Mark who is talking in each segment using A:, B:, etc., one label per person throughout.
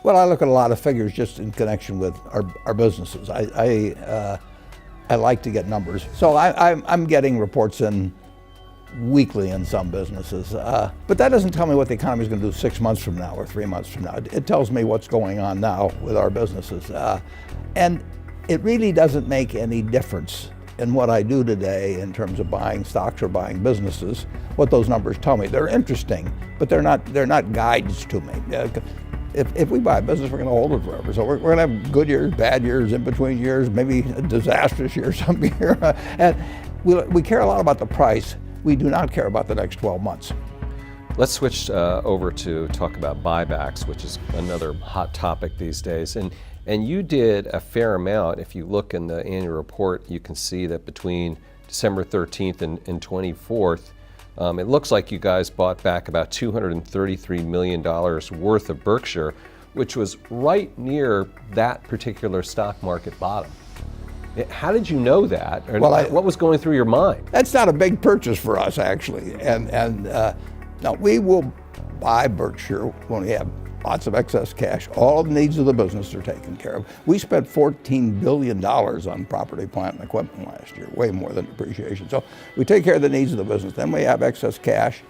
A: Well, I look at a lot of figures just in connection with our businesses. I like to get numbers. So I'm getting reports in weekly in some businesses. But that doesn't tell me what the economy is going to do 6 months from now or 3 months from now. It tells me what's going on now with our businesses. And it really doesn't make any difference in what I do today in terms of buying stocks or buying businesses, what those numbers tell me. They're interesting, but they're not guides to me. If we buy a business, we're going to hold it forever. So we're going to have good years, bad years, in between years, maybe a disastrous year some year. And we care a lot about the price. We do not care about the next 12 months.
B: Let's switch over to talk about buybacks, which is another hot topic these days. And you did a fair amount. If you look in the annual report, you can see that between December 13th and 24th, it looks like you guys bought back about $233 million worth of Berkshire, which was right near that particular stock market bottom. How did you know that? Or what was going through your mind?
A: That's not a big purchase for us, actually. And no, we will buy Berkshire when we have lots of excess cash. All the needs of the business are taken care of. We spent $14 billion on property, plant, and equipment last year, way more than depreciation. So we take care of the needs of the business. Then we have excess cash.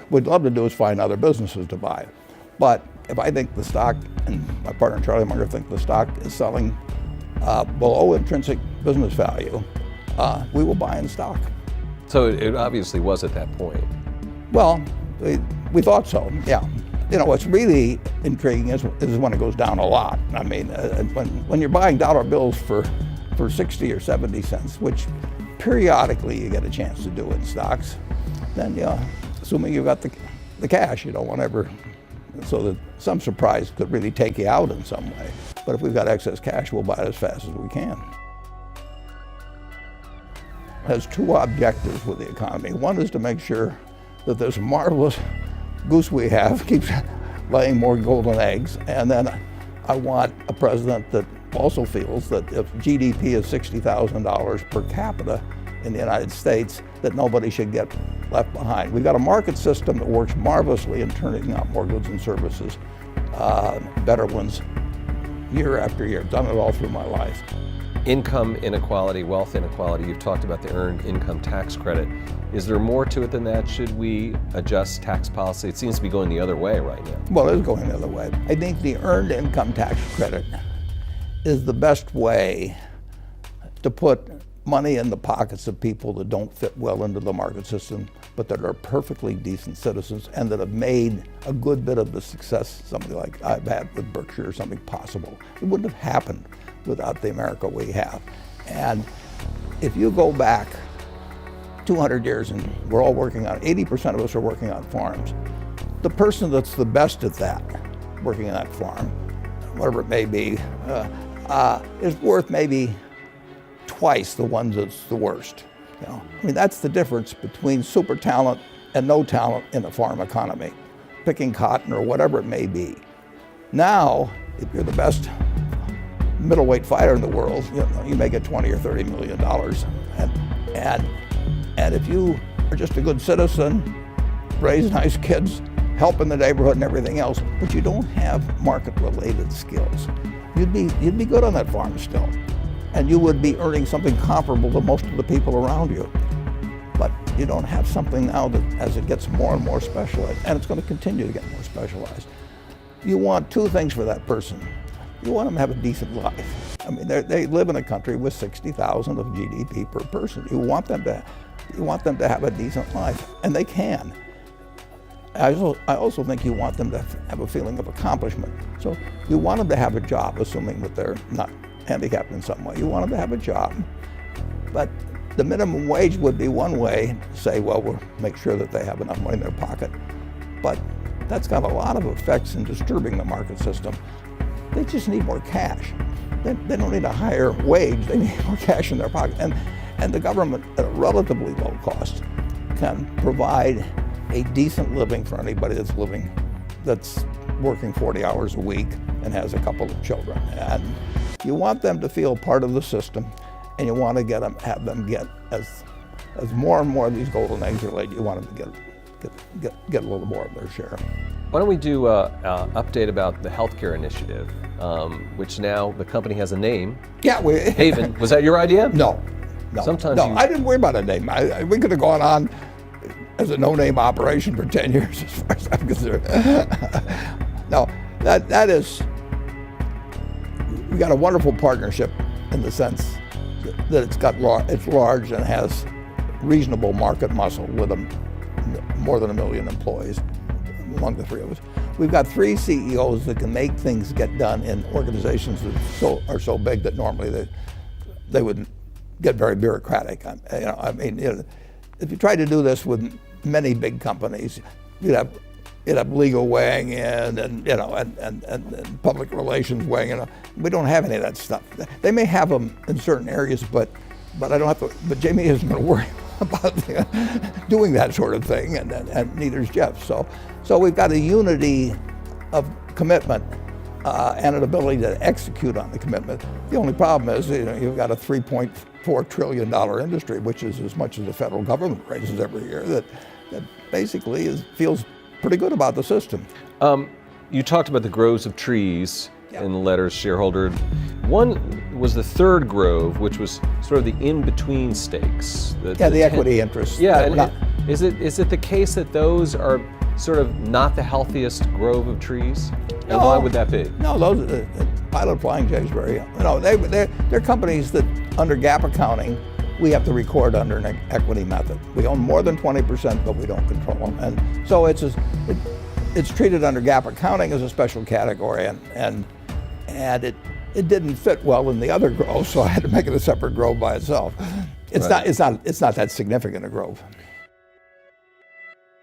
A: What we'd love to do is find other businesses to buy. But if I think the stock, and my partner Charlie Munger think the stock is selling below intrinsic business value, we will buy in stock.
B: So it obviously was at that point.
A: Well, we thought so, yeah. You know, what's really intriguing is when it goes down a lot. I mean, when you're buying dollar bills for 60 or 70 cents, which periodically you get a chance to do in stocks, then, assuming you've got the cash, you don't want to ever, so that some surprise could really take you out in some way. But if we've got excess cash, we'll buy it as fast as we can. It has two objectives with the economy. One is to make sure that this marvelous goose we have keeps laying more golden eggs. And then I want a president that also feels that if GDP is $60,000 per capita in the United States, that nobody should get left behind. We've got a market system that works marvelously in turning out more goods and services, better ones, year after year. I've done it all through my life.
B: Income inequality, wealth inequality, you've talked about the earned income tax credit. Is there more to it than that? Should we adjust tax policy? It seems to be going the other way right now.
A: Well, it is going the other way. I think the earned income tax credit is the best way to put money in the pockets of people that don't fit well into the market system, but that are perfectly decent citizens and that have made a good bit of the success, something like I've had with Berkshire or something possible. It wouldn't have happened without the America we have. And if you go back 200 years and we're all working on, 80% of us are working on farms, the person that's the best at that, working on that farm, whatever it may be, is worth maybe twice the one that's the worst. I mean, that's the difference between super talent and no talent in the farm economy, picking cotton or whatever it may be. Now, if you're the best middleweight fighter in the world, you may get $20 or $30 million. And if you are just a good citizen, raise nice kids, help in the neighborhood and everything else, but you don't have market-related skills, you'd be good on that farm still. And you would be earning something comparable to most of the people around you. But you don't have something now that, as it gets more and more specialized, and it's going to continue to get more specialized, you want two things for that person. You want them to have a decent life. I mean, they live in a country with 60,000 of GDP per person. You want them to have a decent life, and they can. I also think you want them to have a feeling of accomplishment. So you want them to have a job, assuming that they're not handicapped in some way. You want them to have a job. But the minimum wage would be one way to say, well, we'll make sure that they have enough money in their pocket. But that's got a lot of effects in disturbing the market system. They just need more cash. They don't need a higher wage, they need more cash in their pocket. And the government, at a relatively low cost, can provide a decent living for anybody that's working 40 hours a week and has a couple of children. And you want them to feel part of the system, and you want to have them get, as more and more of these golden eggs are laid, you want them to get a little more of their share.
B: Why don't we do an update about the healthcare initiative, which now the company has a name.
A: Yeah,
B: Haven. Was that your idea?
A: No.
B: Sometimes
A: no, I didn't worry about a name. We could have gone on as a no-name operation for 10 years, as far as I'm concerned. No, that is, we got a wonderful partnership in the sense that it's large and has reasonable market muscle with more than 1 million employees among the three of us. We've got 3 CEOs that can make things get done in organizations that are so big that normally they would get very bureaucratic. If you tried to do this with many big companies, you'd have legal weighing in and public relations weighing in. We don't have any of that stuff. They may have them in certain areas, but I don't have to. But Jamie isn't going to worry about doing that sort of thing, and neither is Jeff. So we've got a unity of commitment and an ability to execute on the commitment. The only problem is you've got a $3.4 trillion industry, which is as much as the federal government raises every year, that basically feels pretty good about the system.
B: You talked about the groves of trees in the letter as shareholder. One was the third grove, which was sort of the in-between stakes.
A: The equity interest.
B: Yeah, is it the case that those are sort of not the healthiest grove of trees? And why would that be?
A: No, those Pilot Flying J is very, they're companies that under GAAP accounting, we have to record under an equity method. We own more than 20%, but we don't control them. And so it's treated under GAAP accounting as a special category, and it didn't fit well in the other grove, so I had to make it a separate grove by itself. It's not that significant a grove.